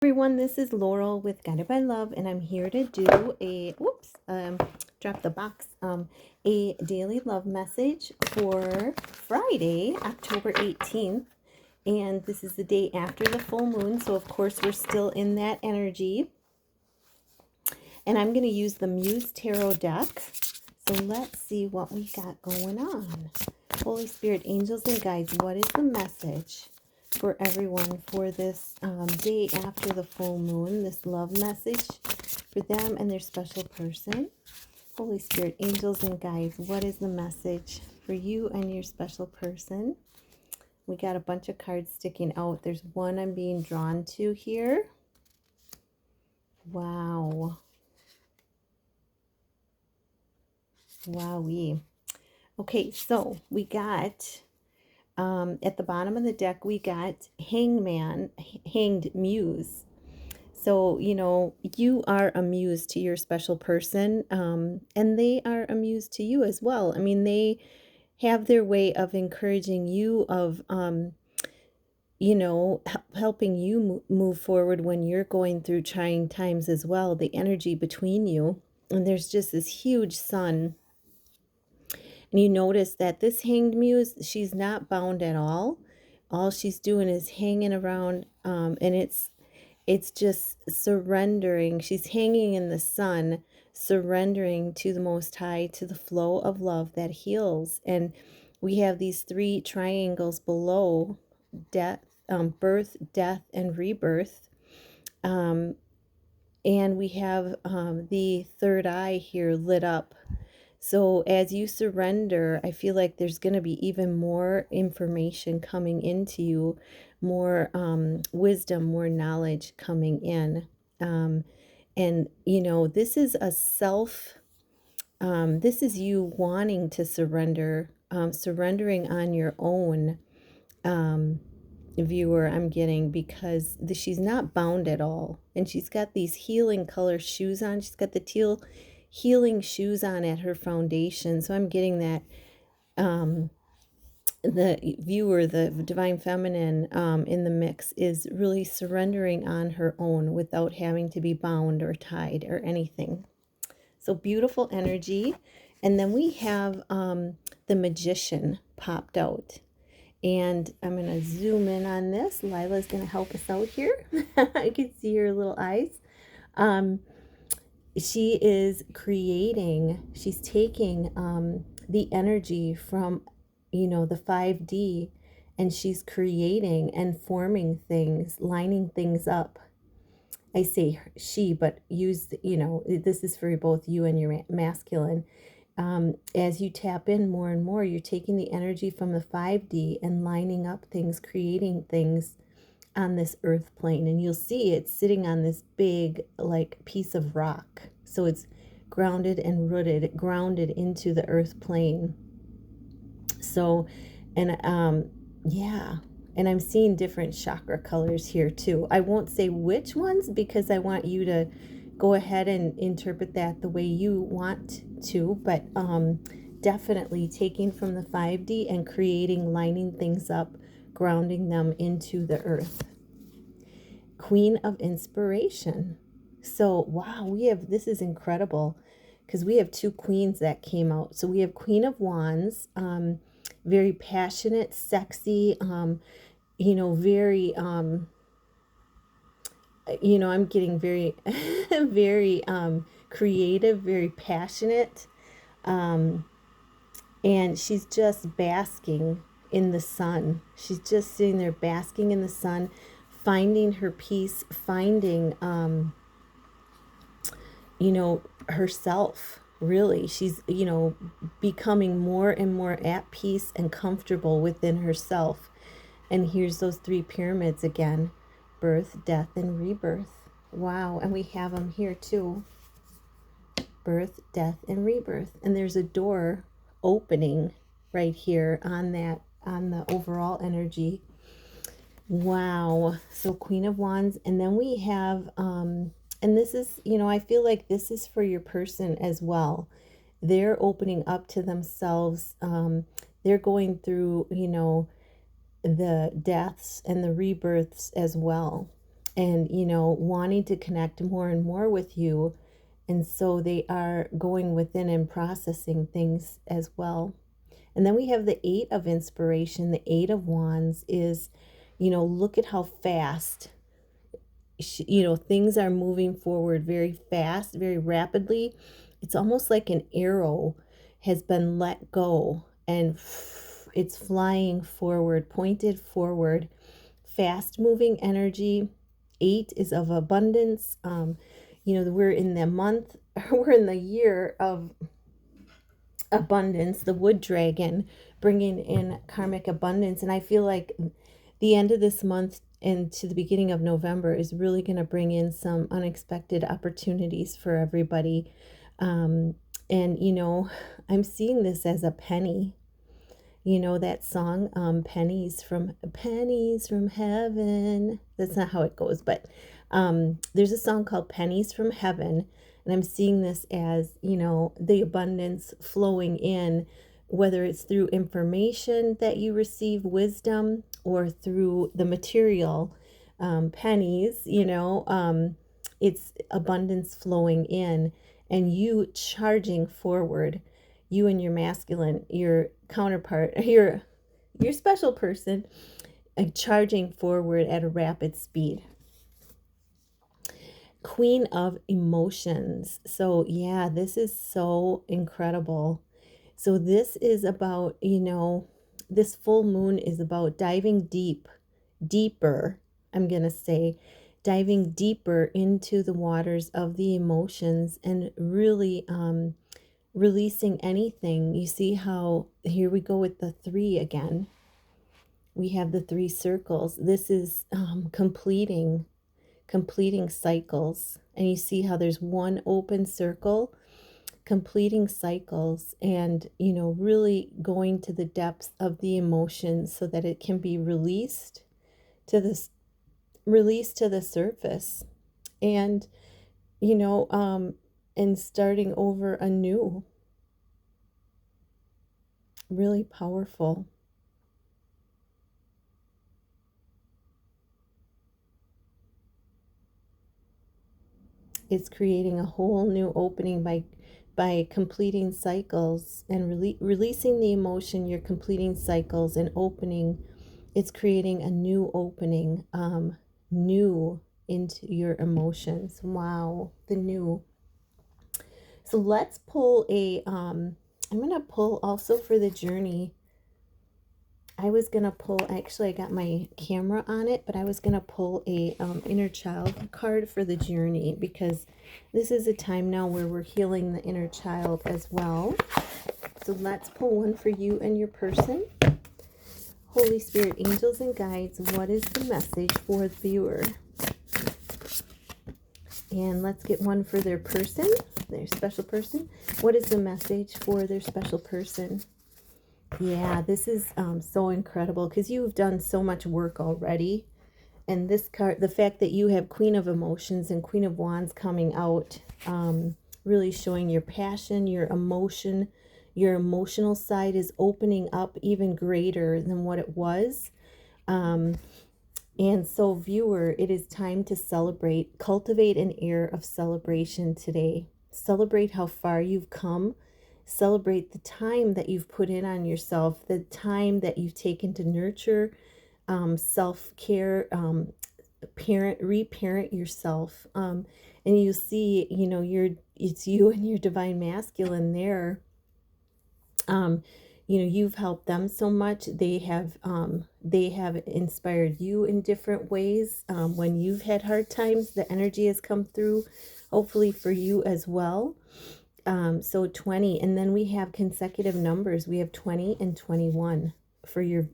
Everyone, this is Laurel with Guided by Love, and I'm here to do a drop the box, a daily love message for Friday, October 18th. And this is the day after the full moon, so of course we're still in that energy. And I'm going to use the Muse Tarot deck. So let's see what we got going on. Holy Spirit, angels and guides, what is the message for everyone for this day after the full moon, this love message for them and their special person? Holy Spirit, angels and guides, what is the message for you and your special person? We got a bunch of cards sticking out. There's one I'm being drawn to here. Wow. Wowee. Okay, so we got at the bottom of the deck, we got Hangman, Hanged Muse. So, you are a muse to your special person, and they are a muse to you as well. I mean, they have their way of encouraging you, of, helping you move forward when you're going through trying times as well, the energy between you. And there's just this huge sun. And you notice that this hanged muse, she's not bound at all. All she's doing is hanging around, and it's just surrendering. She's hanging in the sun, surrendering to the Most High, to the flow of love that heals. And we have these three triangles below: death, birth, death, and rebirth. And we have the third eye here lit up. So as you surrender, I feel like there's going to be even more information coming into you, more wisdom, more knowledge coming in. And, this is a this is you wanting to surrender, surrendering on your own, viewer, I'm getting, because she's not bound at all. And she's got these healing color shoes on. She's got the teal healing shoes on at her foundation. So I'm getting that the viewer, the divine feminine in the mix, is really surrendering on her own without having to be bound or tied or anything. So beautiful energy. And then we have the Magician popped out. And I'm going to zoom in on this. Lila's going to help us out here. I can see her little eyes. She is creating, she's taking the energy from, the 5D, and she's creating and forming things, lining things up. I say she, but use, this is for both you and your masculine. As you tap in more and more, you're taking the energy from the 5D and lining up things, creating things on this earth plane. And you'll see it's sitting on this big, like, piece of rock. So it's grounded and rooted, grounded into the earth plane. So, and yeah. And I'm seeing different chakra colors here too. I won't say which ones because I want you to go ahead and interpret that the way you want to, but definitely taking from the 5D and creating, lining things up, grounding them into the earth. Queen of Inspiration. So, wow, this is incredible because we have two queens that came out. So we have Queen of Wands, very passionate, sexy, very, I'm getting very, very creative, very passionate. And she's just basking in the sun. She's just sitting there basking in the sun, finding her peace, finding, herself, really. She's, becoming more and more at peace and comfortable within herself. And here's those three pyramids again: birth, death, and rebirth. Wow. And we have them here too: birth, death, and rebirth. And there's a door opening right here on the overall energy. Wow. So Queen of Wands. And then we have and this is, I feel like this is for your person as well. They're opening up to themselves. They're going through, the deaths and the rebirths as well. and, wanting to connect more and more with you. And so they are going within and processing things as well. And then we have the Eight of Inspiration. The Eight of Wands is, look at how fast, things are moving forward very fast, very rapidly. It's almost like an arrow has been let go and it's flying forward, pointed forward, fast moving energy. Eight is of abundance. We're in the month, we're in the year of abundance, the wood dragon bringing in karmic abundance. And I feel like the end of this month and to the beginning of November is really going to bring in some unexpected opportunities for everybody. And, I'm seeing this as a penny. That song, pennies from heaven. That's not how it goes, but there's a song called Pennies from Heaven. And I'm seeing this as, the abundance flowing in, whether it's through information that you receive, wisdom, or through the material, pennies, it's abundance flowing in and you charging forward, you and your masculine, your counterpart, your special person, charging forward at a rapid speed. Queen of Emotions. So yeah, this is so incredible. So this is about, this full moon is about diving deeper, I'm going to say, diving deeper into the waters of the emotions and really releasing anything. You see how here we go with the three again. We have the three circles. This is completing cycles. And you see how there's one open circle, completing cycles, and, really going to the depths of the emotions so that it can be released to the surface. And, and starting over anew. Really powerful. It's creating a whole new opening by completing cycles and releasing the emotion. You're completing cycles and opening. It's creating a new opening, new into your emotions. Wow, the new. So let's pull I'm going to pull also for the journey. I was going to pull, actually I got my camera on it, but I was going to pull a inner child card for the journey, because this is a time now where we're healing the inner child as well. So let's pull one for you and your person. Holy Spirit, angels and guides, what is the message for the viewer? And let's get one for their person, their special person. What is the message for their special person? Yeah, this is so incredible, because you've done so much work already. And this card, the fact that you have Queen of Emotions and Queen of Wands coming out, really showing your passion, your emotion, your emotional side is opening up even greater than what it was. And so, viewer, it is time to celebrate. Cultivate an air of celebration today. Celebrate how far you've come. Celebrate the time that you've put in on yourself, the time that you've taken to nurture, self-care, reparent yourself. And you see, it's you and your divine masculine there. You've helped them so much. They have inspired you in different ways. When you've had hard times, the energy has come through, hopefully for you as well. So 20, and then we have consecutive numbers. We have 20 and 21 for your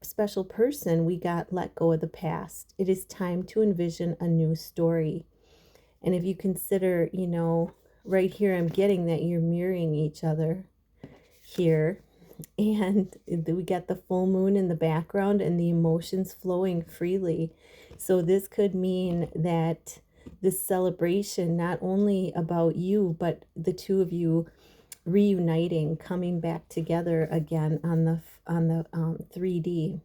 special person. We got let go of the past. It is time to envision a new story. And if you consider, right here, I'm getting that you're mirroring each other here. And we got the full moon in the background and the emotions flowing freely. So this could mean that this celebration, not only about you, but the two of you reuniting, coming back together again on the 3D.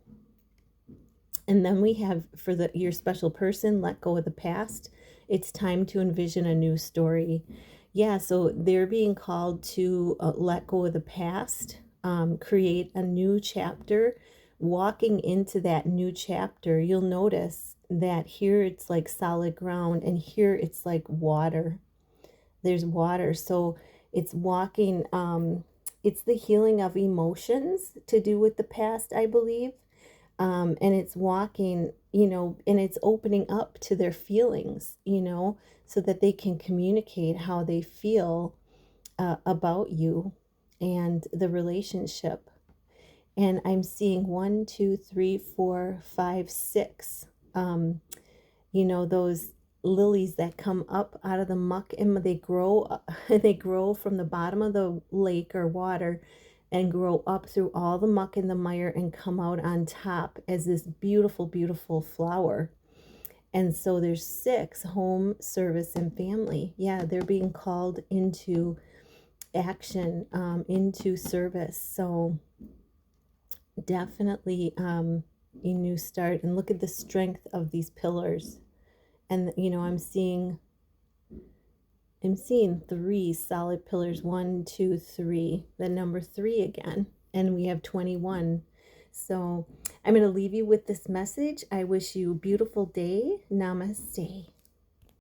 And then we have for your special person, let go of the past. It's time to envision a new story. Yeah, so they're being called to let go of the past, create a new chapter. Walking into that new chapter, you'll notice that here it's like solid ground, and here it's like water. There's water. So it's walking, it's the healing of emotions to do with the past, I believe. And it's walking, and it's opening up to their feelings, so that they can communicate how they feel about you and the relationship. And I'm seeing one, two, three, four, five, six. Those lilies that come up out of the muck, and they grow they grow from the bottom of the lake or water and grow up through all the muck and the mire and come out on top as this beautiful, beautiful flower. And so there's six: home, service, and family. Yeah, they're being called into action, into service. So definitely a new start. And look at the strength of these pillars. And I'm seeing three solid pillars: one, two, three, the number three again, and we have 21. So I'm going to leave you with this message. I wish you a beautiful day. Namaste.